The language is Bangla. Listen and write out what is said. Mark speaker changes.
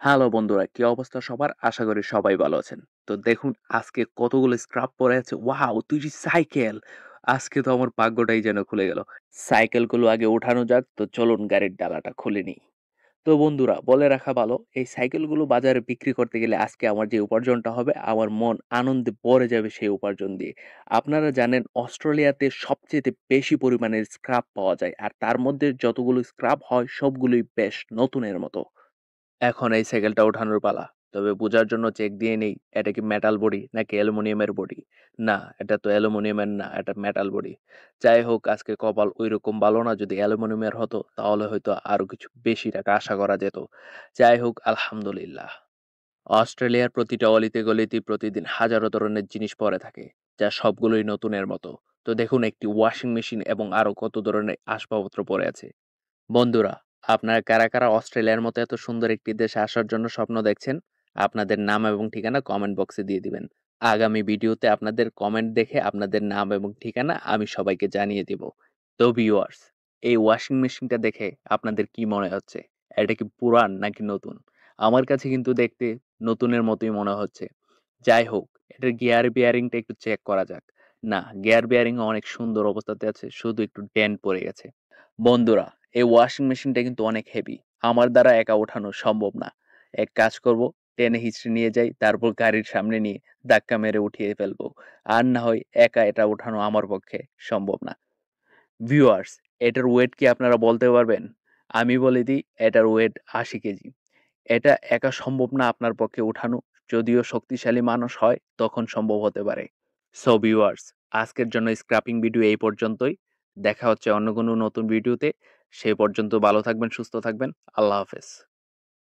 Speaker 1: হ্যালো বন্ধুরা, কি অবস্থা সবার? আশা করি সবাই ভালো আছেন। তো দেখুন আজকে কতগুলো স্ক্রাব পড়ে আছে। ওয়াও! ২ টি সাইকেল। আজকে তো আমার ভাগ্যটাই যেন খুলে গেল। সাইকেলগুলো আগে উঠানো যাক, তো চলুন গাড়ির ডালাটা খুলে নিই। তো বন্ধুরা বলে রাখা ভালো, এই সাইকেলগুলো বাজারে বিক্রি করতে গেলে আজকে আমার যে উপার্জনটা হবে, আমার মন আনন্দে ভরে যাবে সেই উপার্জন দিয়ে। আপনারা জানেন অস্ট্রেলিয়াতে সবচাইতে বেশি পরিমাণের স্ক্রাব পাওয়া যায়। আর তার মধ্যে যতগুলো স্ক্রাব হয় সবগুলোই বেশ নতুনের মতো। এখন এই সাইকেলটা ওঠানোর পালা। তবে বোঝার জন্য চেক দিয়ে নেই, এটা কি মেটাল বডি নাকি অ্যালুমিনিয়ামের বডি? না, এটা তো অ্যালুমিনিয়ামের না, এটা মেটাল বডি। যাই হোক, আজকে কপাল ঐরকম ভালো না, যদি অ্যালুমিনিয়ামের হতো তাহলে হয়তো আরো কিছু বেশি টাকা আশা করা যেত। যাই হোক, আলহামদুলিল্লাহ। অস্ট্রেলিয়ার প্রতিটা অলিতে গলিতে প্রতিদিন হাজারো ধরনের জিনিস পড়ে থাকে, যা সবগুলোই নতুনের মতো। তো দেখুন, একটি ওয়াশিং মেশিন এবং আরো কত ধরনের আসবাবপত্র পড়ে আছে। বন্ধুরা, আপনারা কারা, কারা অস্ট্রেলিয়ার মতো এত সুন্দর একটি দেশে আসার জন্য স্বপ্ন দেখছেন? আপনাদের নাম এবং ঠিকানা কমেন্ট বক্সে দিয়ে দিবেন। আগামী ভিডিওতে আপনাদের কমেন্ট দেখে আপনাদের নাম এবং ঠিকানা আমি সবাইকে জানিয়ে দিব। তো ভিউয়ার্স, এই ওয়াশিং মেশিনটা দেখে আপনাদের কি মনে হচ্ছে? এটা কি পুরান নাকি নতুন? আমার কাছে কিন্তু দেখতে নতুনের মতোই মনে হচ্ছে। যাই হোক, এটার গিয়ার বিয়ারিংটা একটু চেক করা যাক। না, গিয়ার বিয়ারিং অনেক সুন্দর অবস্থাতে আছে, শুধু একটু ডেন্ট পড়ে গেছে। বন্ধুরা, এই ওয়াশিং মেশিনটা কিন্তু অনেক হেভি। আমার দ্বারা একা ওঠানো সম্ভব না। এক কাজ করব, টেনে হিঁচড়ে নিয়ে যাই, তারপর গাড়ির সামনে নিয়ে ধাক্কা মেরে উঠিয়ে ফেলবো। আর না হয় একা এটা ওঠানো আমার পক্ষে সম্ভব না। ভিউয়ার্স, এটার ওয়েট কি আপনারা বলতে পারবেন? আমি বলে দিই, এটার ওয়েট ৮০ কেজি। এটা একা সম্ভব না আপনার পক্ষে উঠানো। যদিও শক্তিশালী মানুষ হয় তখন সম্ভব হতে পারে। সো ভিউয়ার্স, আজকের জন্য স্ক্র্যাপিং ভিডিও এই পর্যন্তই। দেখা হচ্ছে অন্য কোনো নতুন ভিডিওতে। সে পর্যন্ত ভালো থাকবেন, সুস্থ থাকবেন। আল্লাহ হাফেজ।